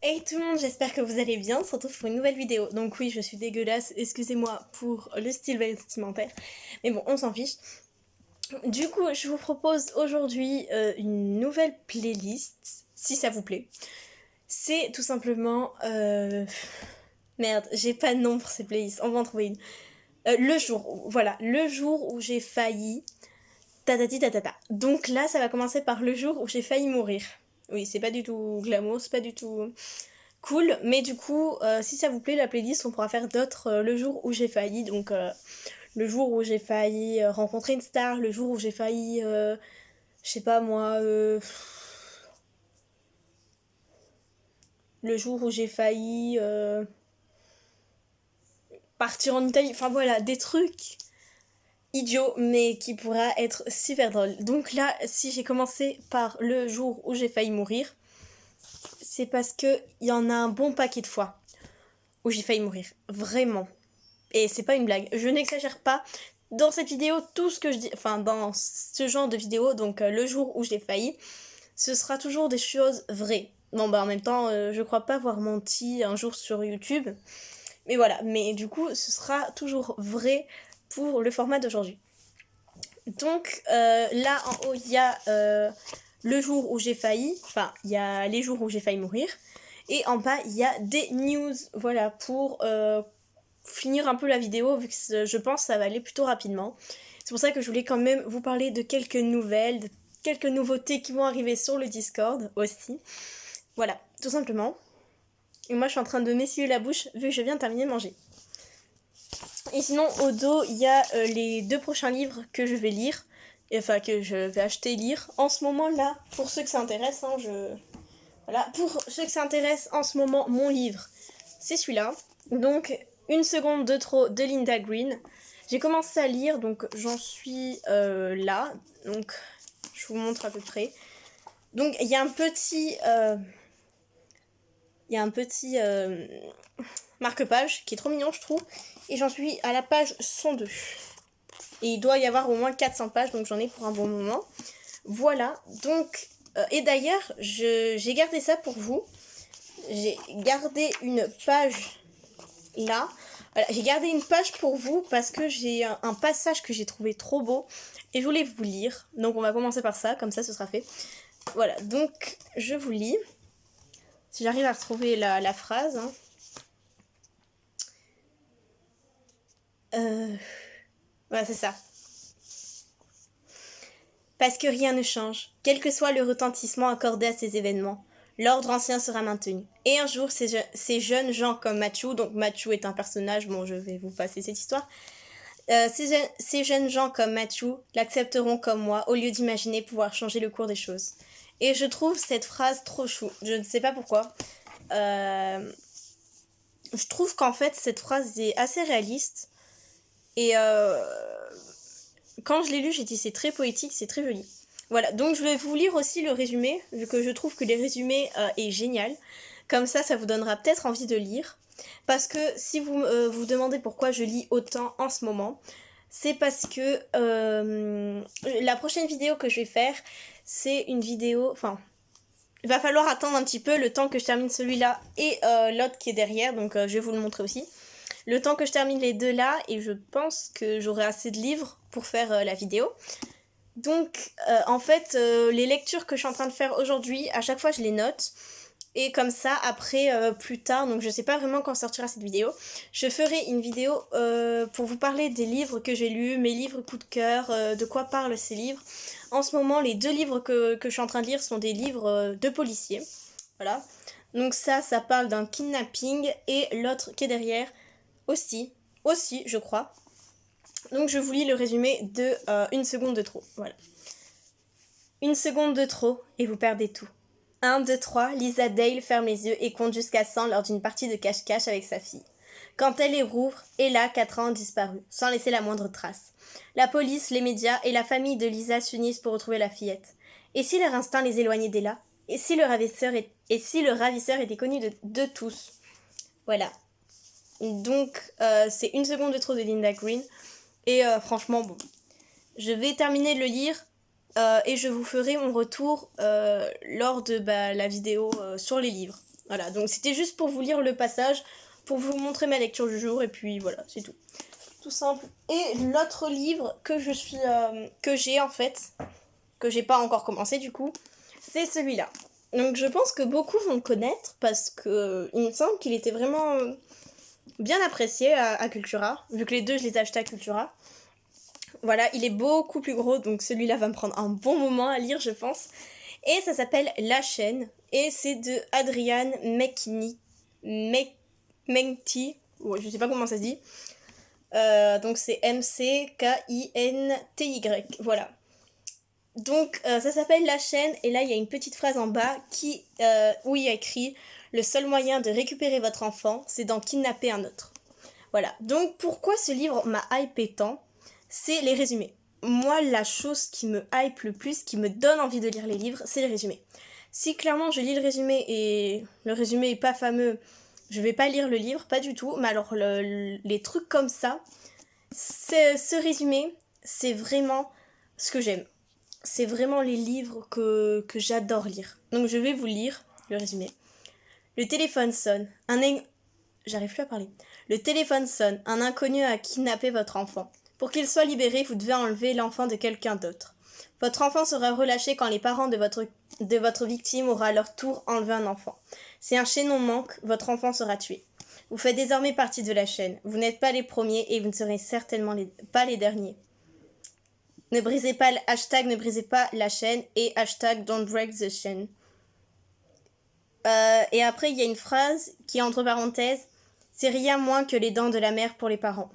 Hey tout le monde, j'espère que vous allez bien, on se retrouve pour une nouvelle vidéo. Donc oui, je suis dégueulasse, excusez-moi pour le style vestimentaire, mais bon, on s'en fiche. Du coup, je vous propose aujourd'hui une nouvelle playlist, si ça vous plaît. C'est tout simplement... Merde, j'ai pas de nom pour ces playlists, on va en trouver une. Le jour, voilà, le jour où j'ai failli... Tatati tatata. Donc là, ça va commencer par le jour où j'ai failli mourir. Oui, c'est pas du tout glamour, c'est pas du tout... cool, mais du coup, si ça vous plaît, la playlist, on pourra faire d'autres le jour où j'ai failli. Donc, le jour où j'ai failli rencontrer une star, le jour où j'ai failli, je sais pas moi, le jour où j'ai failli partir en Italie. Enfin voilà, des trucs idiots, mais qui pourra être super drôles. Donc là, si j'ai commencé par le jour où j'ai failli mourir, c'est parce que il y en a un bon paquet de fois où j'ai failli mourir. Vraiment. Et c'est pas une blague, je n'exagère pas. Dans cette vidéo, tout ce que je dis, enfin dans ce genre de vidéo, donc le jour où j'ai failli, ce sera toujours des choses vraies. Bon bah en même temps, je crois pas avoir menti un jour sur YouTube. Mais voilà, mais du coup, ce sera toujours vrai pour le format d'aujourd'hui. Donc là en haut, il y a le jour où j'ai failli, enfin il y a les jours où j'ai failli mourir. Et en bas, il y a des news, voilà, pour finir un peu la vidéo, vu que je pense que ça va aller plutôt rapidement. C'est pour ça que je voulais quand même vous parler de quelques nouvelles, de quelques nouveautés qui vont arriver sur le Discord aussi. Voilà, tout simplement. Et moi, je suis en train de m'essuyer la bouche, vu que je viens de terminer de manger. Et sinon, au dos, il y a les 2 prochains livres que je vais lire. Enfin, que je vais acheter et lire. En ce moment-là, pour ceux que ça intéresse, hein, voilà, pour ceux que ça intéresse, en ce moment, mon livre, c'est celui-là. Donc, Une seconde de trop de Linda Green. J'ai commencé à lire, donc j'en suis là. Donc, je vous montre à peu près. Donc, il y a un petit... marque-page qui est trop mignon, je trouve. Et j'en suis à la page 102. Et il doit y avoir au moins 400 pages, donc j'en ai pour un bon moment. Voilà, donc... et d'ailleurs, j'ai gardé ça pour vous. J'ai gardé une page là. Voilà, j'ai gardé une page pour vous parce que j'ai un passage que j'ai trouvé trop beau et je voulais vous lire. Donc on va commencer par ça, comme ça ce sera fait. Voilà, donc je vous lis. Si j'arrive à retrouver la phrase. Hein. Voilà, c'est ça. Parce que rien ne change, quel que soit le retentissement accordé à ces événements. L'ordre ancien sera maintenu. Et un jour, ces jeunes gens comme Machu, donc Machu est un personnage, bon je vais vous passer cette histoire, ces jeunes gens comme Matthew l'accepteront comme moi au lieu d'imaginer pouvoir changer le cours des choses. Et je trouve cette phrase trop chou. Je ne sais pas pourquoi. Je trouve qu'en fait cette phrase est assez réaliste. Et quand je l'ai lu, j'ai dit c'est très poétique, c'est très joli. Voilà, donc je vais vous lire aussi le résumé, vu que je trouve que les résumés est génial. Comme ça vous donnera peut-être envie de lire. Parce que si vous vous demandez pourquoi je lis autant en ce moment, c'est parce que la prochaine vidéo que je vais faire, c'est une vidéo... Enfin, il va falloir attendre un petit peu le temps que je termine celui-là et l'autre qui est derrière, donc je vais vous le montrer aussi. Le temps que je termine les deux là, et je pense que j'aurai assez de livres pour faire la vidéo. Donc, en fait, les lectures que je suis en train de faire aujourd'hui, à chaque fois je les note. Et comme ça, après, plus tard, donc je sais pas vraiment quand sortira cette vidéo, je ferai une vidéo pour vous parler des livres que j'ai lus, mes livres coup de cœur, de quoi parlent ces livres. En ce moment, les 2 livres que je suis en train de lire sont des livres de policiers. Voilà. Donc ça parle d'un kidnapping et l'autre qui est derrière aussi, je crois. Donc je vous lis le résumé de Une seconde de trop. Voilà. Une seconde de trop et vous perdez tout. 1, 2, 3, Lisa Dale ferme les yeux et compte jusqu'à 100 lors d'une partie de cache-cache avec sa fille. Quand elle les rouvre, Ella, 4 ans, disparue, sans laisser la moindre trace. La police, les médias et la famille de Lisa s'unissent pour retrouver la fillette. Et si leur instinct les éloignait d'Ella? Et si le ravisseur était connu de tous? Voilà. Donc, c'est Une seconde de trop de Linda Green. Et franchement, bon. Je vais terminer de le lire. Et je vous ferai mon retour lors de la vidéo sur les livres. Voilà, donc c'était juste pour vous lire le passage, pour vous montrer ma lecture du jour, et puis voilà, c'est tout. Tout simple. Et l'autre livre que j'ai en fait, que j'ai pas encore commencé du coup, c'est celui-là. Donc je pense que beaucoup vont le connaître, parce que il me semble qu'il était vraiment bien apprécié à Cultura, vu que les deux je les ai achetés à Cultura. Voilà, il est beaucoup plus gros, donc celui-là va me prendre un bon moment à lire, je pense. Et ça s'appelle La Chaîne, et c'est de Adrian Mengti, ouais, je sais pas comment ça se dit. Donc c'est Mckinty, voilà. Donc ça s'appelle La Chaîne, et là il y a une petite phrase en bas où il y a écrit « Le seul moyen de récupérer votre enfant, c'est d'en kidnapper un autre ». Voilà, donc pourquoi ce livre m'a hypé tant ? C'est les résumés. Moi, la chose qui me hype le plus, qui me donne envie de lire les livres, c'est les résumés. Si clairement je lis le résumé et le résumé est pas fameux, je vais pas lire le livre, pas du tout. Mais alors les trucs comme ça, ce résumé, c'est vraiment ce que j'aime. C'est vraiment les livres que j'adore lire. Donc je vais vous lire le résumé. Le téléphone sonne. J'arrive plus à parler. Le téléphone sonne. Un inconnu a kidnappé votre enfant. Pour qu'il soit libéré, vous devez enlever l'enfant de quelqu'un d'autre. Votre enfant sera relâché quand les parents de votre victime auront à leur tour enlevé un enfant. Si un chaînon manque, votre enfant sera tué. Vous faites désormais partie de la chaîne. Vous n'êtes pas les premiers et vous ne serez certainement pas les derniers. Ne brisez pas ne brisez pas la chaîne et #don't break the chain. Et après, il y a une phrase qui est entre parenthèses. C'est rien moins que les dents de la mer pour les parents.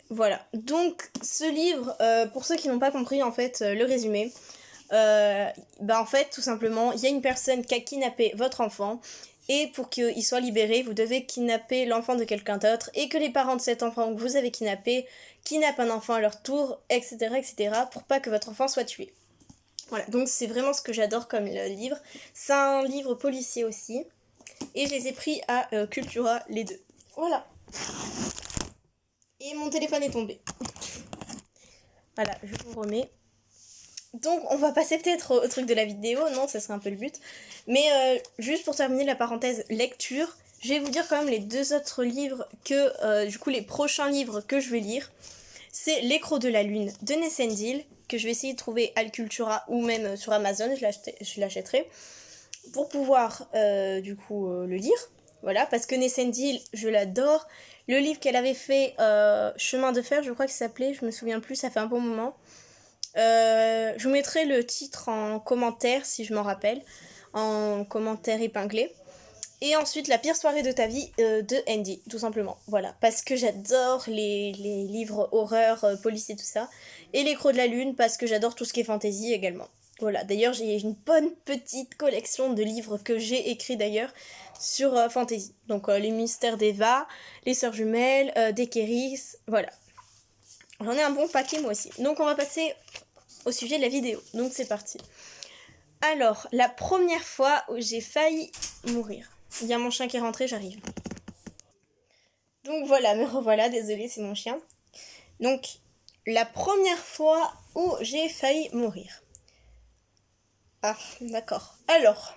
Voilà, donc ce livre, pour ceux qui n'ont pas compris en fait le résumé, en fait tout simplement, il y a une personne qui a kidnappé votre enfant, et pour qu'il soit libéré, vous devez kidnapper l'enfant de quelqu'un d'autre, et que les parents de cet enfant que vous avez kidnappé kidnappent un enfant à leur tour, etc., etc., pour pas que votre enfant soit tué. Voilà, donc c'est vraiment ce que j'adore comme livre. C'est un livre policier aussi, et je les ai pris à Cultura les deux. Voilà. Et mon téléphone est tombé. Voilà, je vous remets. Donc, on va passer peut-être au truc de la vidéo. Non, ça serait un peu le but. Mais juste pour terminer la parenthèse lecture, je vais vous dire quand même les deux autres livres du coup, les prochains livres que je vais lire. C'est L'écrou de la lune de Nessendil, que je vais essayer de trouver à Cultura ou même sur Amazon, je l'achèterai, pour pouvoir le lire. Voilà, parce que Nessendil, je l'adore. Le livre qu'elle avait fait, Chemin de fer, je crois que ça s'appelait, je me souviens plus, ça fait un bon moment. Je vous mettrai le titre en commentaire, si je m'en rappelle, en commentaire épinglé. Et ensuite, La pire soirée de ta vie de Andy, tout simplement. Voilà, parce que j'adore les livres horreur, police et tout ça. Et L'écrou de la lune, parce que j'adore tout ce qui est fantasy également. Voilà, d'ailleurs, j'ai une bonne petite collection de livres que j'ai écrits d'ailleurs sur fantasy. Donc, Les mystères d'Eva, Les sœurs jumelles, des Kéris, voilà. J'en ai un bon paquet moi aussi. Donc, on va passer au sujet de la vidéo. Donc, c'est parti. Alors, la première fois où j'ai failli mourir. Il y a mon chien qui est rentré, j'arrive. Donc voilà, me revoilà, désolée, c'est mon chien. Donc, la première fois où j'ai failli mourir. Ah, d'accord. Alors,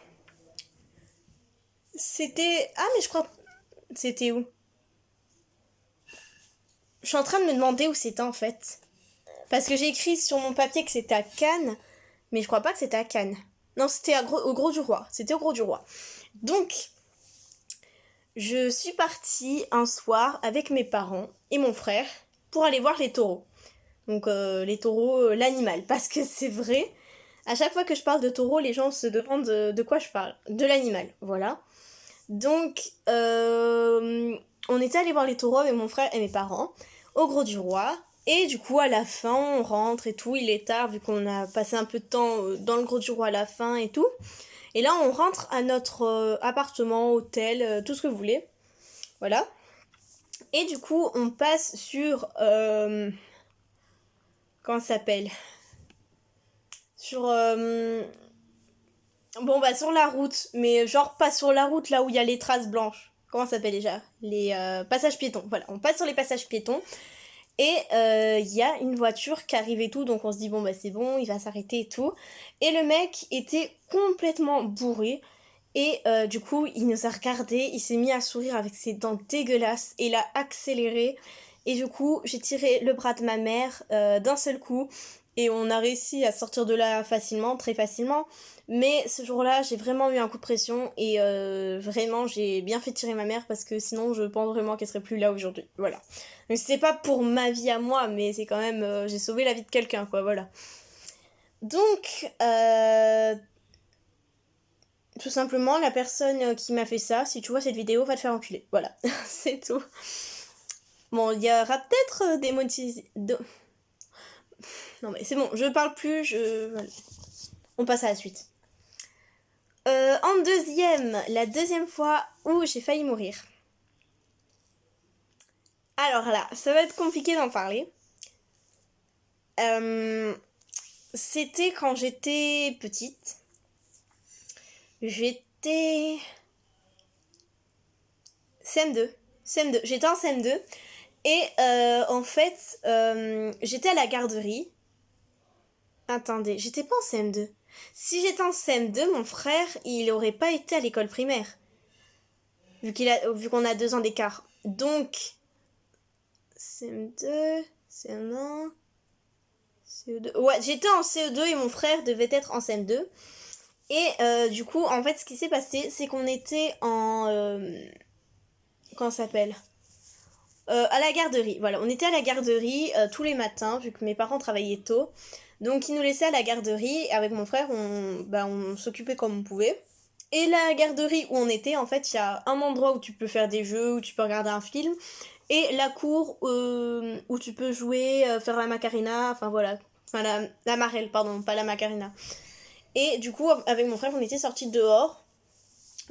c'était... Ah, mais je crois... C'était où? Je suis en train de me demander où c'était en fait. Parce que j'ai écrit sur mon papier que c'était à Cannes, mais je crois pas que c'était à Cannes. Non, c'était au Gros du Roi. C'était au Gros du Roi. Donc, je suis partie un soir avec mes parents et mon frère pour aller voir les taureaux. Donc les taureaux, l'animal. Parce que c'est vrai, à chaque fois que je parle de taureaux, les gens se demandent de quoi je parle. De l'animal, voilà. Donc on était allé voir les taureaux avec mon frère et mes parents au Gros du Roi. Et du coup, à la fin, on rentre et tout. Il est tard vu qu'on a passé un peu de temps dans le Gros du Roi à la fin et tout. Et là, on rentre à notre appartement, hôtel, tout ce que vous voulez. Voilà. Et du coup, on passe sur... comment ça s'appelle ? Sur... sur la route. Mais genre pas sur la route, là où il y a les traces blanches. Comment ça s'appelle déjà ? Les passages piétons. Voilà, on passe sur les passages piétons. Et il y a une voiture qui arrive et tout, donc on se dit bon c'est bon, il va s'arrêter et tout. Et le mec était complètement bourré. Et du coup, il nous a regardé, il s'est mis à sourire avec ses dents dégueulasses et il a accéléré. Et du coup, j'ai tiré le bras de ma mère d'un seul coup et on a réussi à sortir de là facilement, très facilement. Mais ce jour-là, j'ai vraiment eu un coup de pression et vraiment, j'ai bien fait tirer ma mère parce que sinon, je pense vraiment qu'elle serait plus là aujourd'hui. Voilà. Donc, c'est pas pour ma vie à moi, mais c'est quand même, j'ai sauvé la vie de quelqu'un, quoi, voilà. Donc, tout simplement, la personne qui m'a fait ça, si tu vois cette vidéo, va te faire enculer. Voilà, c'est tout. Bon, il y aura peut-être des Non mais c'est bon, je parle plus, voilà. On passe à la suite. En deuxième, la deuxième fois où j'ai failli mourir. Alors là, ça va être compliqué d'en parler. C'était quand j'étais petite. J'étais... CM2. CM2. J'étais en CM2. Et en fait, j'étais à la garderie. Attendez, j'étais pas en CM2. Si j'étais en CM2, mon frère, il aurait pas été à l'école primaire. Vu qu'on a 2 ans d'écart. Donc, CM2, CM1, CE2. Ouais, j'étais en CE2 et mon frère devait être en CM2. Et du coup, en fait, ce qui s'est passé, c'est qu'on était en... comment ça s'appelle à la garderie. Voilà, on était à la garderie tous les matins, vu que mes parents travaillaient tôt. Donc, ils nous laissaient à la garderie. Et avec mon frère, on s'occupait comme on pouvait. Et la garderie où on était, en fait, il y a un endroit où tu peux faire des jeux, où tu peux regarder un film. Et la cour où tu peux jouer, faire la macarena, enfin voilà. Enfin, la marelle, pardon, pas la macarena. Et du coup, avec mon frère, on était sortis dehors,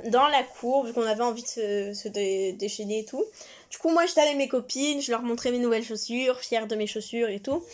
dans la cour, vu qu'on avait envie de se déchaîner et tout. Du coup, moi, j'étais avec mes copines, je leur montrais mes nouvelles chaussures, fière de mes chaussures et tout.